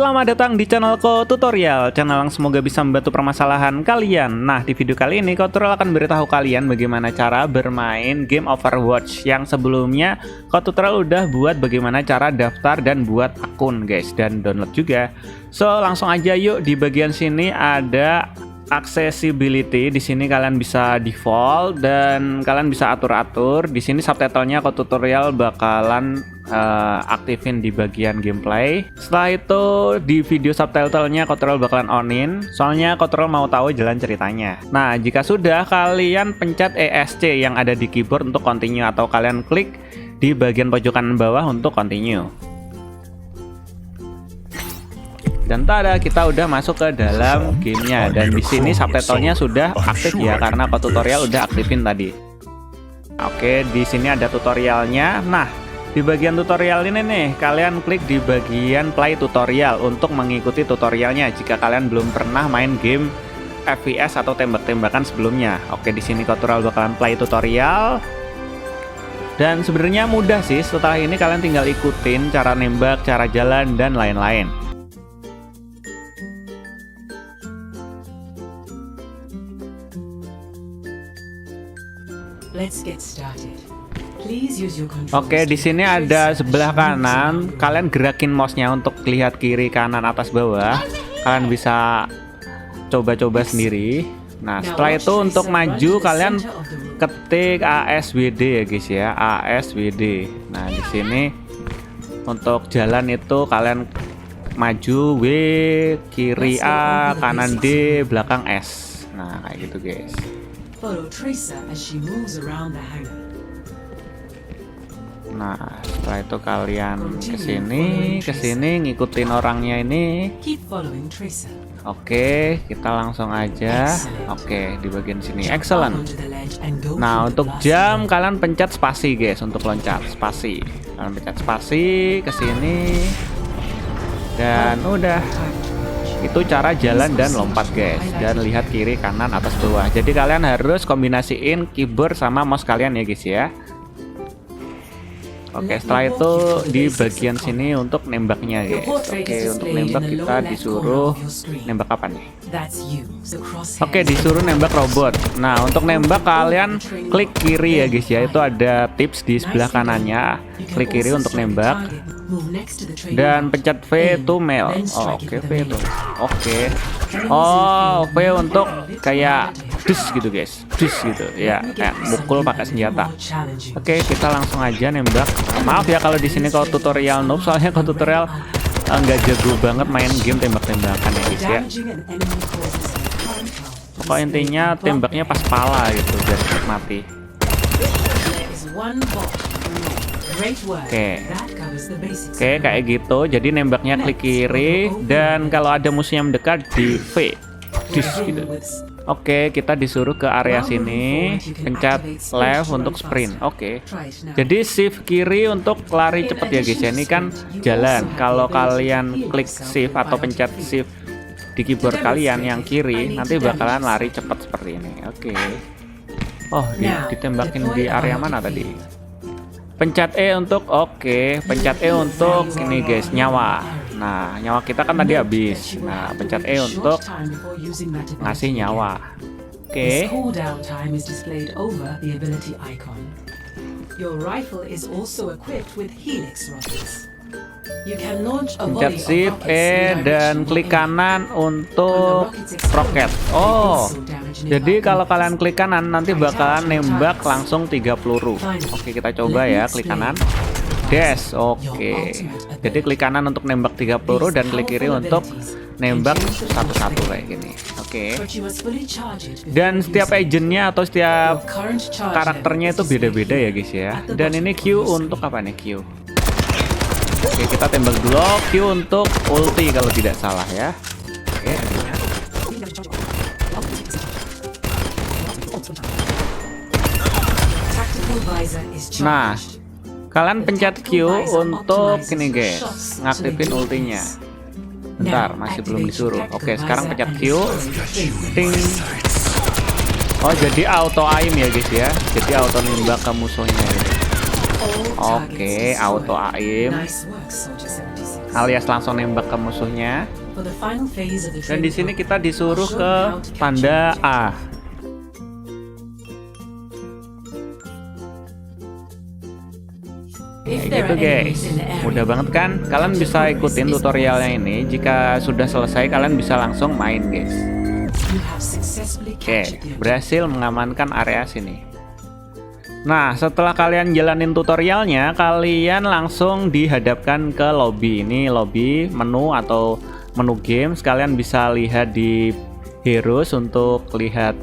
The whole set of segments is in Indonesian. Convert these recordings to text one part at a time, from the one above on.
Selamat datang di channelku tutorial, channel yang semoga bisa membantu permasalahan kalian. Nah, di video kali ini Tutorial akan beritahu kalian bagaimana cara bermain game Overwatch. Yang sebelumnya Tutorial udah buat bagaimana cara daftar dan buat akun guys, dan download juga. So, langsung aja yuk. Di bagian sini ada accessibility. Di sini kalian bisa default dan kalian bisa atur-atur. Di sini subtitlenya Tutorial bakalan aktifin di bagian gameplay. Setelah itu di video subtitlenya Tutorial bakalan onin, soalnya Tutorial mau tahu jalan ceritanya. Nah, jika sudah, kalian pencet ESC yang ada di keyboard untuk continue, atau kalian klik di bagian pojokan bawah untuk continue. Dan tada, kita udah masuk ke dalam gamenya, dan di sini subtitlenya sudah aktif ya karena Tutorial udah aktifin tadi. Oke, di sini ada tutorialnya. Nah, di bagian tutorial ini nih, kalian klik di bagian play tutorial untuk mengikuti tutorialnya jika kalian belum pernah main game FPS atau tembak-tembakan sebelumnya. Oke, di sini Tutorial bakalan play tutorial. Dan sebenarnya mudah sih, setelah ini kalian tinggal ikutin cara nembak, cara jalan, dan lain-lain. Let's get started. Please use your controls. Oke, di sini ada sebelah kanan. Kalian gerakin mouse-nya untuk lihat kiri, kanan, atas, bawah. Kalian bisa coba-coba sendiri. Nah, setelah itu untuk maju kalian ketik ASWD ya guys ya, ASWD. Nah, di sini untuk jalan itu kalian maju W, kiri A, kanan D, belakang S. Nah, kayak gitu guys. Follow Tracer as she moves around the hangar. Nah, setelah itu kalian kesini ngikutin orangnya ini. Keep following Tracer. Oke, kita langsung aja. Oke, di bagian sini. Excellent. Nah, untuk jam kalian pencet spasi guys untuk loncat. Spasi. Kalian pencet spasi ke sini. Dan udah. Itu cara jalan dan lompat guys, dan lihat kiri, kanan, atas, bawah. Jadi kalian harus kombinasiin keyboard sama mouse kalian ya guys ya. Oke, setelah itu di bagian sini untuk nembaknya guys. Oke, untuk nembak kita disuruh nembak apa nih? Oke, disuruh nembak robot. Nah, untuk nembak kalian klik kiri ya guys ya. Itu ada tips di sebelah kanannya. Klik kiri untuk nembak. Dan pencet V to mail. Oh, oke, V itu. Oke. Oh, V untuk kayak dus gitu guys. Dus gitu ya, kayak mukul pakai senjata. Oke, kita langsung aja nembak. Maaf ya kalau di sini kalau tutorial noob, soalnya kalau tutorial nggak jago banget main game tembak-tembakan ya guys ya. Pokok intinya tembaknya pas pala gitu biar cepet mati. Oke, kayak gitu. Jadi nembaknya klik kiri, dan kalau ada musuhnya mendekat di V, dis gitu. Oke, kita disuruh ke area sini, pencet left untuk sprint. Oke, jadi shift kiri untuk lari cepet ya guys. Ini kan jalan. Kalau kalian klik shift atau pencet shift di keyboard kalian yang kiri, nanti bakalan lari cepet seperti ini. Oke. Oh, ditembakin di area mana tadi? Pencet E untuk pencet E untuk ini guys, nyawa. Nah, nyawa kita kan tadi habis. Nah, pencet E untuk ngasih nyawa. Oke. Pencet shift E dan klik kanan untuk roket. Oh, jadi kalau kalian klik kanan nanti bakalan nembak langsung 3 peluru. Oke, kita coba ya, klik kanan. Dash. Oke. Jadi klik kanan untuk nembak 3 peluru dan klik kiri untuk nembak satu-satu kayak gini. Oke. Dan setiap agentnya atau setiap karakternya itu beda-beda ya guys ya. Dan ini Q untuk apa nih, Q? Oke, kita tembak dulu. Q untuk ulti kalau tidak salah ya. Oke. Nah, kalian pencet Q untuk ini guys, ngaktifin ultinya. Bentar, masih belum disuruh. Oke, sekarang pencet Q. Ting. Oh, jadi auto aim ya guys ya. Jadi auto nembak ke musuhnya. Oke, auto aim. alias langsung nembak ke musuhnya. For the final phase of the Dan di training sini kita program, disuruh I'll show ke you how to capture tanda the A. If Kayak there gitu are guys, enemies in the area, mudah banget kan? Kalian bisa ikutin tutorialnya ini. Jika sudah selesai, kalian bisa langsung main guys. you have successfully Oke, captured the berhasil mengamankan area sini. Nah, setelah kalian jalanin tutorialnya, kalian langsung dihadapkan ke lobby. Ini lobby menu atau menu games. Kalian bisa lihat di heroes untuk lihat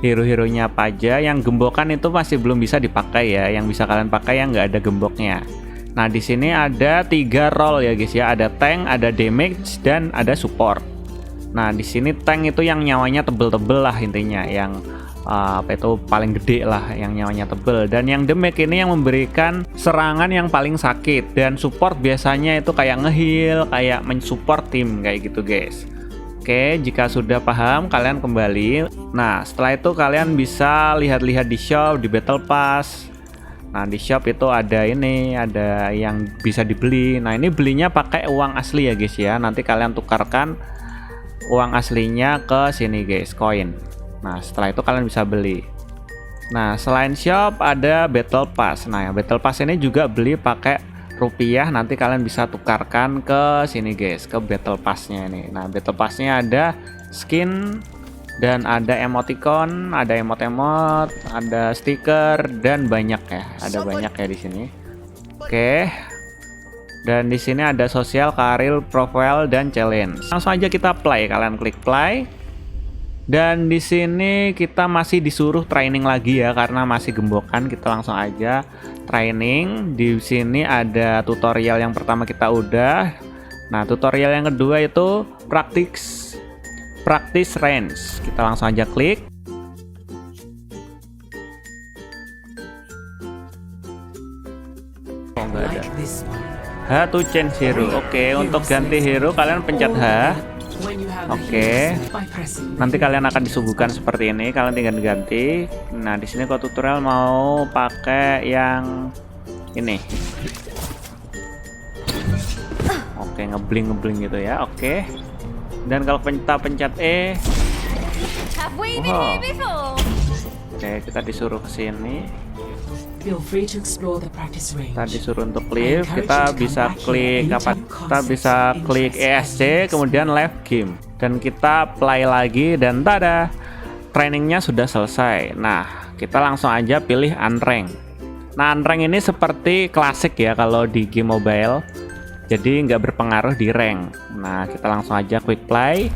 hero-heronya apa aja. Yang gembokan itu masih belum bisa dipakai ya. Yang bisa kalian pakai yang nggak ada gemboknya. Nah, di sini ada 3 role ya guys ya. Ada tank, ada damage, dan ada support. Nah, di sini tank itu yang nyawanya tebel-tebel lah intinya, yang apa itu paling gede lah, yang nyawanya tebel. Dan yang damage ini yang memberikan serangan yang paling sakit. Dan support biasanya itu kayak nge-heal, kayak mensupport tim kayak gitu guys. Oke, jika sudah paham kalian kembali. Nah, setelah itu kalian bisa lihat-lihat di shop, di battle pass. Nah, di shop itu ada ini, ada yang bisa dibeli. Nah, ini belinya pakai uang asli ya guys ya. Nanti kalian tukarkan uang aslinya ke sini guys, koin. Nah, setelah itu kalian bisa beli. Nah, selain shop ada battle pass. Nah, battle pass ini juga beli pakai rupiah. Nanti kalian bisa tukarkan ke sini guys, ke battle passnya ini. Nah, battle passnya ada skin dan ada emoticon, ada emot-emot, ada stiker dan banyak ya. Ada banyak ya di sini. Oke. Dan di sini ada sosial, karir, profile, dan challenge. Langsung aja kita play. Kalian klik play. Dan di sini kita masih disuruh training lagi ya, karena masih gembokan. Kita langsung aja training. Di sini ada tutorial yang pertama kita udah. Nah, tutorial yang kedua itu practice range. Kita langsung aja klik. Oh, nggak ada. like this one. H to change hero. Oke, untuk ganti hero kalian pencet H. When you have the Oke. heroes by pressing Nanti kalian akan disuguhkan seperti ini. Kalian tinggal ganti. Nah, di sini kok tutorial mau pakai yang ini. Oke, ngebling gitu ya. Oke. Dan kalau kita pencet E. Have we been Wow. here before? Oke, kita disuruh ke sini. feel free to explore the practice range. Kita disuruh untuk live. Kita bisa klik apa? Kita bisa klik ESC, kemudian live game. Dan kita play lagi dan tada, trainingnya sudah selesai. Nah, kita langsung aja pilih unrank. Nah, unrank ini seperti klasik ya kalau di game mobile. Jadi nggak berpengaruh di rank. Nah, kita langsung aja quick play.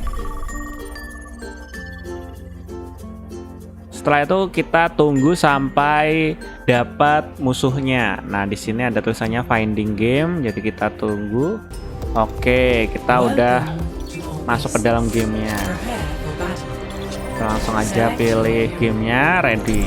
Setelah itu kita tunggu sampai dapat musuhnya. Nah, di sini ada tulisannya finding game, jadi kita tunggu. Oke, kita udah masuk ke dalam gamenya. Prepare for battle. Kita langsung aja pilih gamenya, ready.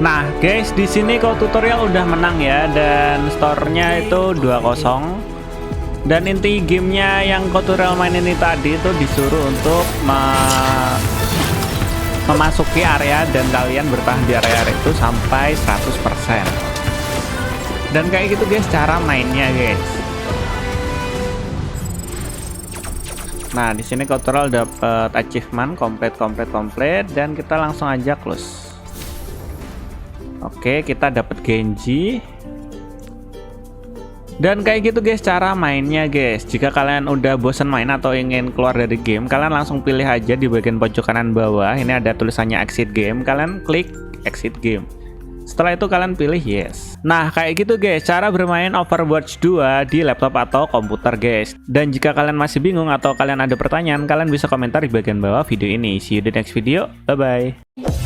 Nah, guys, di sini kok tutorial udah menang ya, dan store-nya itu 2-0. Dan inti gamenya yang tutorial main ini tadi itu disuruh untuk memasuki area dan kalian bertahan di area itu sampai 100%. Dan kayak gitu guys cara mainnya guys. Nah, di sini tutorial dapat achievement complete dan kita langsung aja close. Oke, kita dapat Genji. Dan kayak gitu guys cara mainnya guys. Jika kalian udah bosan main atau ingin keluar dari game, kalian langsung pilih aja di bagian pojok kanan bawah. Ini ada tulisannya exit game. Kalian klik exit game. Setelah itu kalian pilih yes. Nah, kayak gitu guys cara bermain Overwatch 2 di laptop atau komputer guys. Dan jika kalian masih bingung atau kalian ada pertanyaan, kalian bisa komentar di bagian bawah video ini. See you di next video. Bye bye.